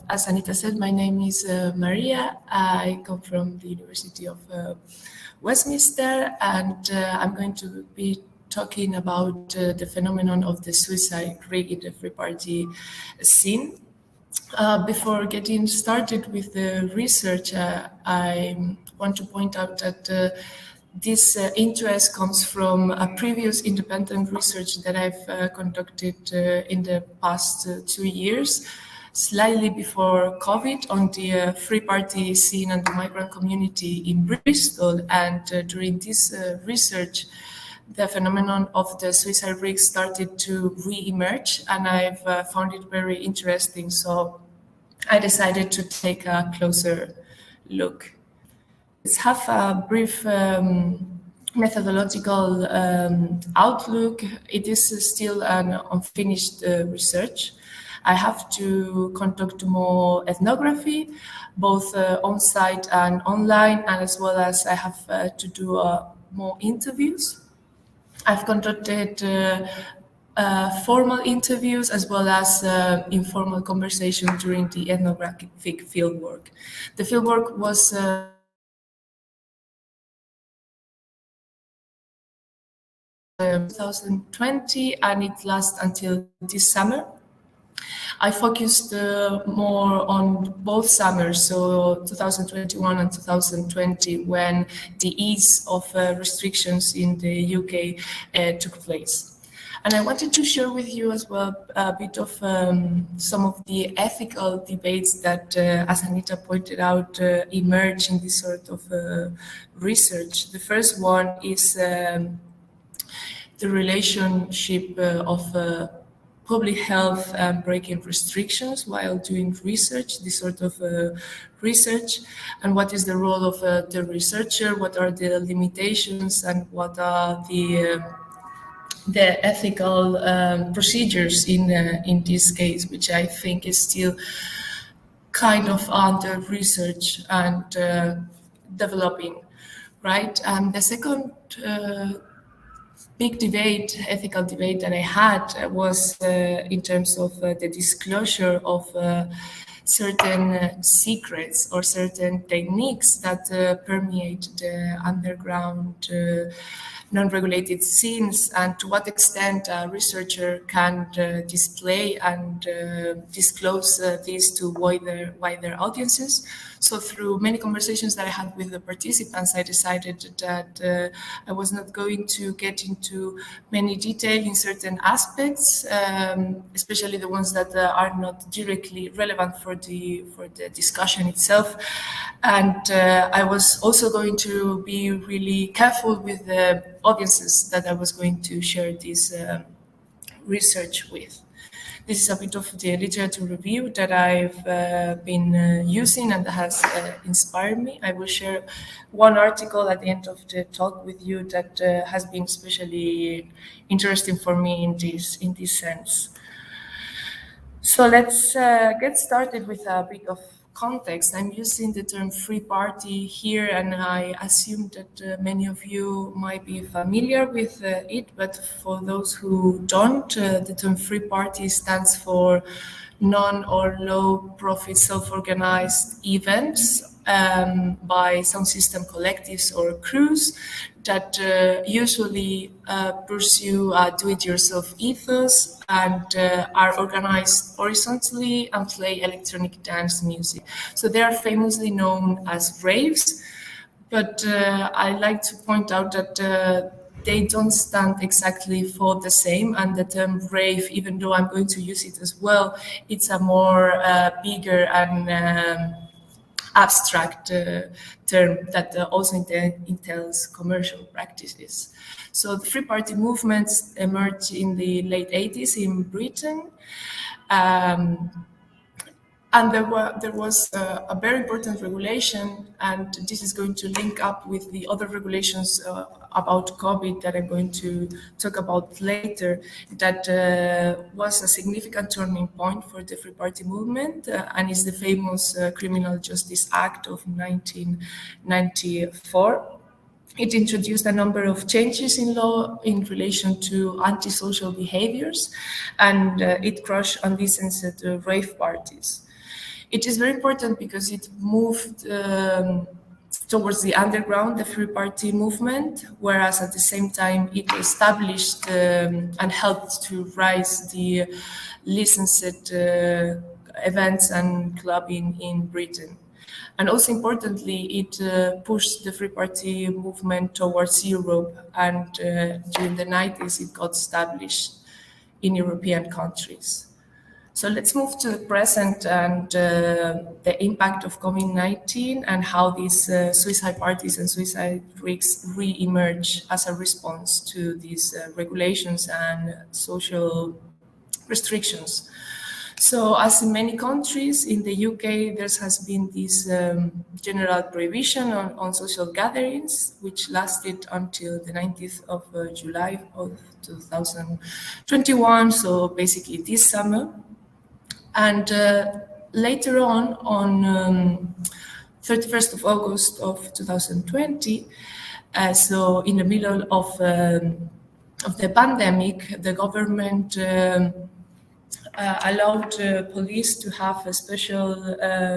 as Anita said, my name is Maria. I come from the University of Westminster, and I'm going to be talking about the phenomenon of the suicide rig in the free party scene. Before getting started with the research, I want to point out that this interest comes from a previous independent research that I've conducted in the past 2 years, slightly before COVID, on the free party scene and the migrant community in Bristol. And during this research, the phenomenon of the suicide rig started to re-emerge, and I've found it very interesting. So I decided to take a closer look. Let's have a brief methodological outlook. It is still an unfinished research. I have to conduct more ethnography, both on-site and online, and as well as I have to do more interviews. I've conducted formal interviews as well as informal conversation during the ethnographic fieldwork. The fieldwork was 2020, and it lasts until this summer. I focused more on both summers, so 2021 and 2020, when the ease of restrictions in the UK took place. And I wanted to share with you as well a bit of some of the ethical debates that, as Anita pointed out, emerge in this sort of research. The first one is the relationship of public health and breaking restrictions while doing research, this sort of research, and what is the role of the researcher, what are the limitations, and what are the ethical procedures in this case, which I think is still kind of under research and developing, right? And the second big debate, ethical debate that I had was in terms of the disclosure of certain secrets or certain techniques that permeate the underground non-regulated scenes, and to what extent a researcher can display and disclose these to wider audiences. So through many conversations that I had with the participants, I decided that I was not going to get into many detail in certain aspects, especially the ones that are not directly relevant for the discussion itself. And I was also going to be really careful with the audiences that I was going to share this research with. This is a bit of the literature review that I've been using and that has inspired me. I will share one article at the end of the talk with you that has been especially interesting for me in this sense. So let's get started with a bit of context. I'm using the term free party here, and I assume that many of you might be familiar with it, but for those who don't, the term free party stands for non or low profit self-organized events by sound system collectives or crews that usually pursue a do-it-yourself ethos and are organized horizontally and play electronic dance music. So they are famously known as raves, but I like to point out that they don't stand exactly for the same, and the term rave, even though I'm going to use it as well, it's a more bigger and abstract term that also entails commercial practices. So the free party movements emerged in the late 80s in Britain. And there was a very important regulation, and this is going to link up with the other regulations about COVID that I'm going to talk about later, that was a significant turning point for the free party movement, and is the famous Criminal Justice Act of 1994. It introduced a number of changes in law in relation to antisocial behaviors, and it crushed unlicensed rave parties. It is very important because it moved towards the underground, the Free Party movement, whereas at the same time it established and helped to rise the licensed events and clubbing in Britain. And also importantly, it pushed the Free Party movement towards Europe, and during the 90s it got established in European countries. So let's move to the present and the impact of COVID-19 and how these suicide parties and suicide risks re-emerge as a response to these regulations and social restrictions. So as in many countries, in the UK, there has been this general prohibition on social gatherings, which lasted until the 19th of July of 2021, so basically this summer. And later on 31st of August of 2020, so in the middle of the pandemic, the government allowed police to have special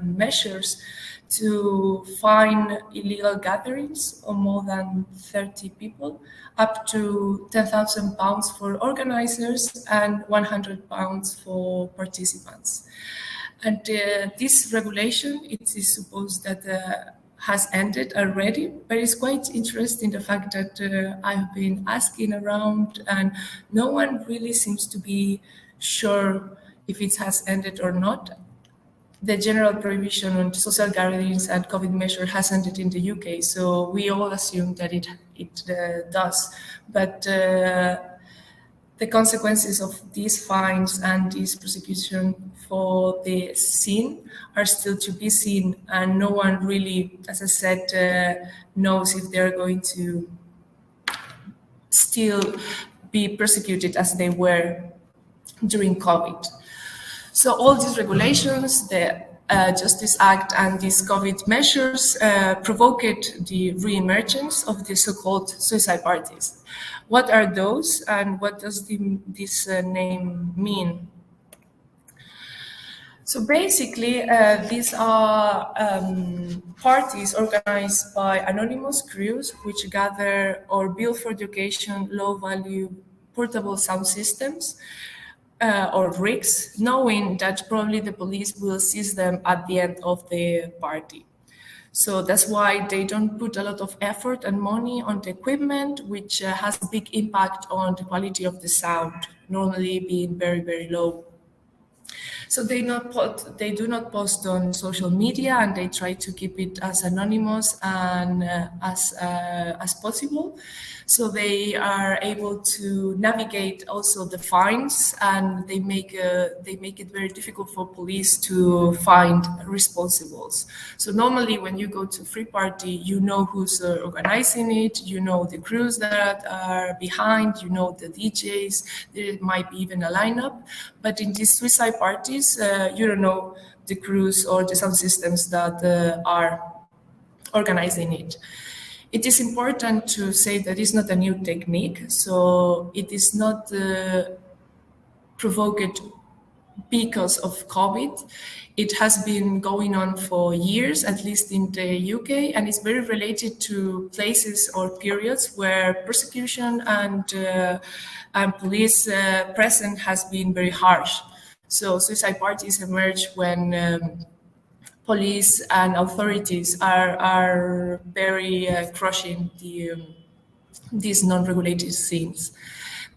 measures to fine illegal gatherings of more than 30 people, up to £10,000 for organizers and £100 for participants. And this regulation, it is supposed that has ended already, but it's quite interesting the fact that I've been asking around and no one really seems to be sure if it has ended or not. The general prohibition on social gatherings and COVID measure has ended in the UK, so we all assume that it does. But the consequences of these fines and this prosecution for the sin are still to be seen, and no one really, as I said, knows if they're going to still be persecuted as they were during COVID. So all these regulations, the Justice Act and these COVID measures provoked the re-emergence of the so-called suicide parties. What are those and what does this name mean? So basically, these are parties organized by anonymous crews which gather or build for the occasion low-value portable sound systems or rigs, knowing that probably the police will seize them at the end of the party. So that's why they don't put a lot of effort and money on the equipment, which has a big impact on the quality of the sound, normally being very, very low. So they do not post on social media, and they try to keep it as anonymous and as possible. So they are able to navigate also the fines, and they make it very difficult for police to find responsibles. So normally, when you go to free party, you know who's organizing it, you know the crews that are behind, you know the DJs. There might be even a lineup, but in these suicide parties, you don't know the crews or the sound systems that are organizing it. It is important to say that it's not a new technique, so it is not provoked because of COVID. It has been going on for years, at least in the UK, and it's very related to places or periods where persecution and police presence has been very harsh. So suicide parties emerge when police and authorities are very crushing these non-regulated scenes.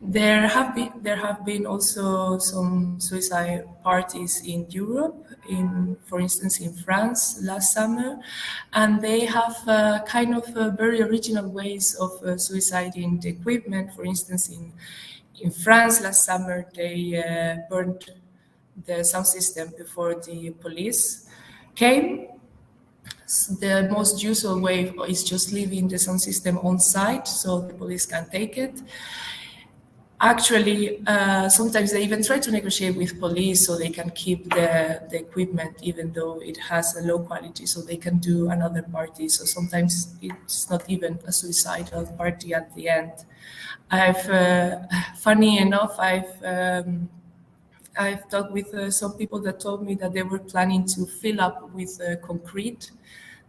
There have been also some suicide parties in Europe, for instance in France last summer, and they have kind of very original ways of suiciding the equipment. For instance, in France last summer, they burned the sound system before the police came. The most usual way is just leaving the sound system on site so the police can take it. Actually, sometimes they even try to negotiate with police so they can keep the equipment even though it has a low quality, so they can do another party. So sometimes it's not even a suicidal party at the end. Funny enough, I've I've talked with some people that told me that they were planning to fill up with concrete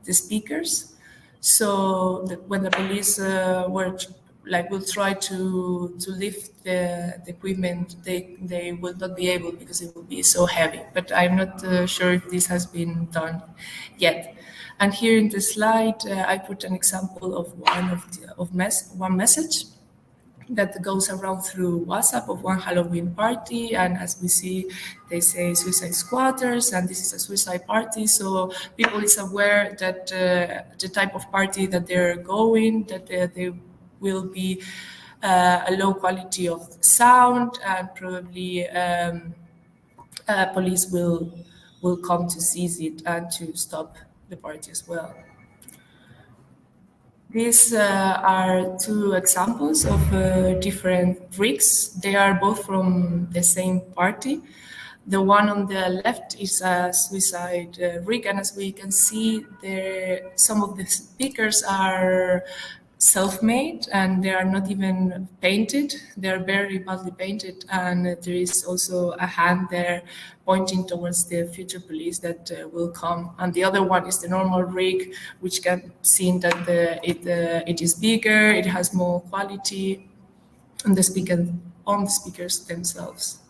the speakers, so that when the police will try to lift the equipment, they will not be able because it will be so heavy. But I'm not sure if this has been done yet. And here in the slide, I put an example of one message that goes around through WhatsApp of one Halloween party. And as we see, they say suicide squatters, and this is a suicide party. So people is aware that the type of party that they're going, that they will be a low quality of sound, and probably police will come to seize it and to stop the party as well. These are two examples of different rigs. They are both from the same party. The one on the left is a suicide rig, and as we can see, some of the speakers are self-made and they are not even painted. They are very badly painted, and there is also a hand there pointing towards the future police that will come. And the other one is the normal rig, which can see that it is bigger, it has more quality on the speakers themselves.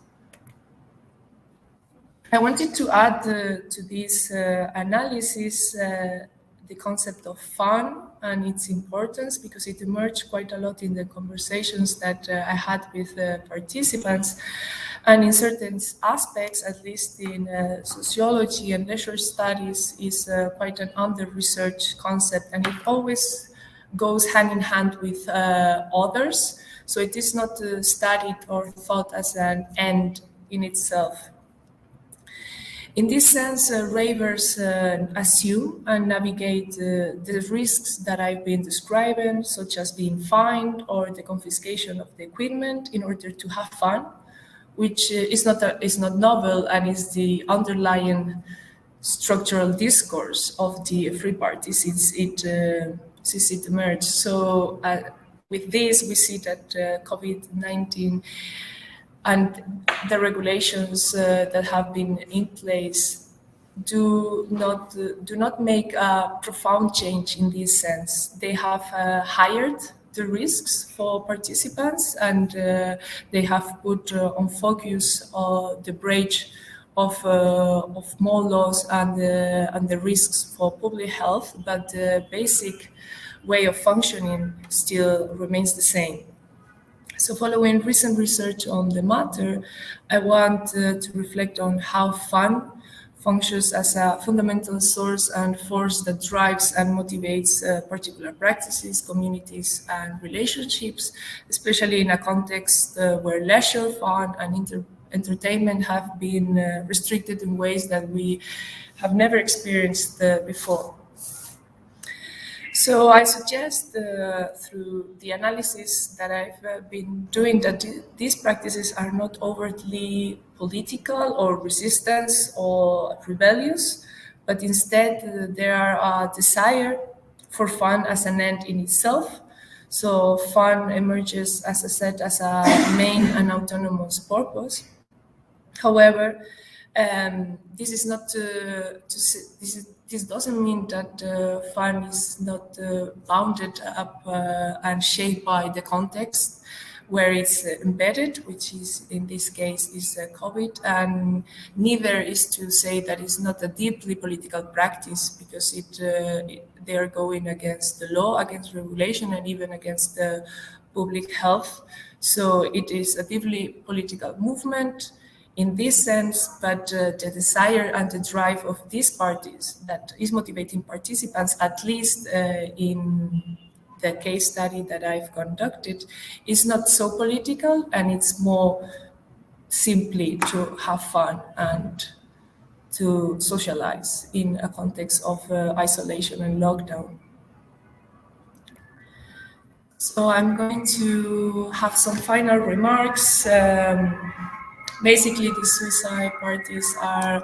I wanted to add to this analysis the concept of fun and its importance, because it emerged quite a lot in the conversations that I had with participants. And in certain aspects, at least in sociology and leisure studies, is quite an under-researched concept, and it always goes hand in hand with others. So it is not studied or thought as an end in itself. In this sense, ravers assume and navigate the risks that I've been describing, such as being fined or the confiscation of the equipment in order to have fun, which is not novel and is the underlying structural discourse of the free party since it emerged. So with this, we see that COVID-19 and the regulations that have been in place do not make a profound change in this sense. They have hired the risks for participants, and they have put on focus the breach of more laws and the risks for public health, but the basic way of functioning still remains the same. So following recent research on the matter, I want to reflect on how fun functions as a fundamental source and force that drives and motivates particular practices, communities, and relationships, especially in a context where leisure, fun, and entertainment have been restricted in ways that we have never experienced before. So I suggest through the analysis that I've been doing that these practices are not overtly political or resistance or rebellious, but instead they are a desire for fun as an end in itself. So fun emerges, as I said, as a main and autonomous purpose. However, this is not this doesn't mean that fun is not bounded up and shaped by the context where it's embedded, which is in this case is COVID, and neither is to say that it's not a deeply political practice, because they are going against the law, against regulation, and even against the public health. So it is a deeply political movement in this sense, but the desire and the drive of these parties that is motivating participants, at least in the case study that I've conducted, is not so political, and it's more simply to have fun and to socialize in a context of isolation and lockdown. So I'm going to have some final remarks. Basically, the suicide parties are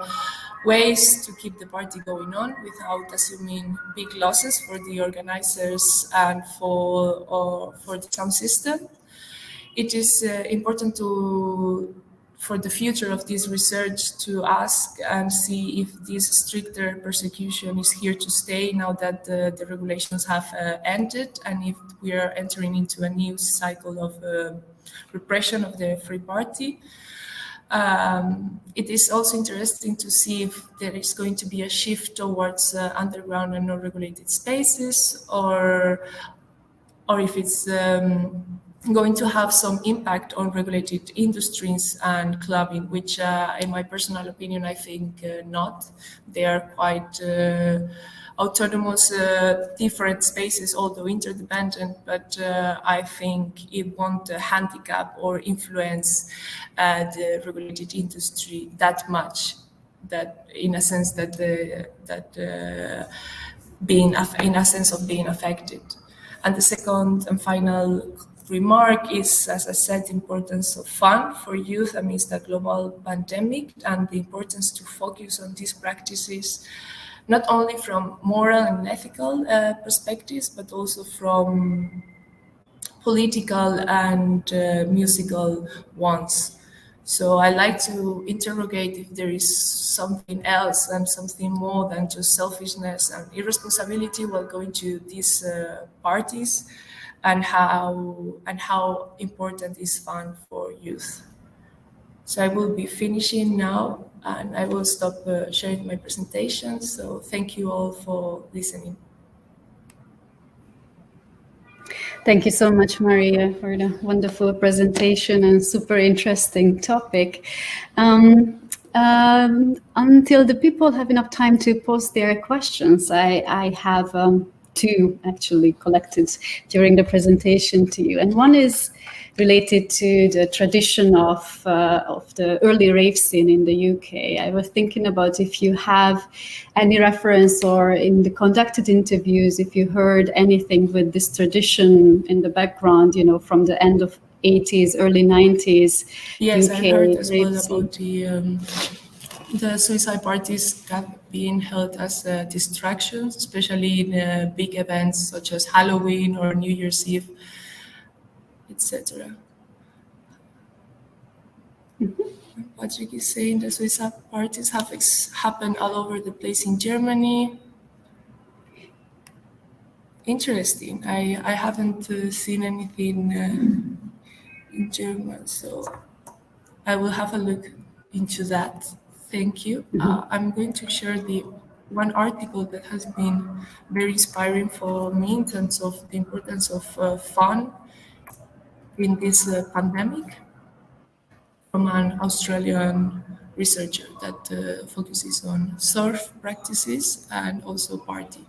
ways to keep the party going on without assuming big losses for the organizers and for the sound system. It is important to for the future of this research to ask and see if this stricter persecution is here to stay now that the regulations have ended, and if we are entering into a new cycle of repression of the Free Party. It is also interesting to see if there is going to be a shift towards underground and non-regulated spaces, or if it's going to have some impact on regulated industries and clubbing, which in my personal opinion, I think not. They are quite autonomous, different spaces, although interdependent, but I think it won't handicap or influence the regulated industry that much, that in a sense that being in a sense of being affected. And the second and final remark is, as I said, the importance of fun for youth amidst a global pandemic, and the importance to focus on these practices, not only from moral and ethical perspectives, but also from political and musical ones. So I like to interrogate if there is something else and something more than just selfishness and irresponsibility while going to these parties, and how important is fun for youth. So I will be finishing now, and I will stop sharing my presentation. So thank you all for listening. Thank you so much, Maria, for the wonderful presentation and super interesting topic. Until the people have enough time to post their questions, I have two actually collected during the presentation to you. And one is related to the tradition of the early rave scene in the UK. I was thinking about if you have any reference, or in the conducted interviews, if you heard anything with this tradition in the background, you know, from the end of 80s, early 90s. Yes, UK I heard as well rave about the suicide parties have been held as distractions, especially in big events such as Halloween or New Year's Eve, etc. Patrick is saying the suicide parties have happened all over the place in Germany. Interesting. I haven't seen anything in German, so I will have a look into that. Thank you. I'm going to share the one article that has been very inspiring for me in terms of the importance of fun in this pandemic, from an Australian researcher that focuses on surf practices and also party.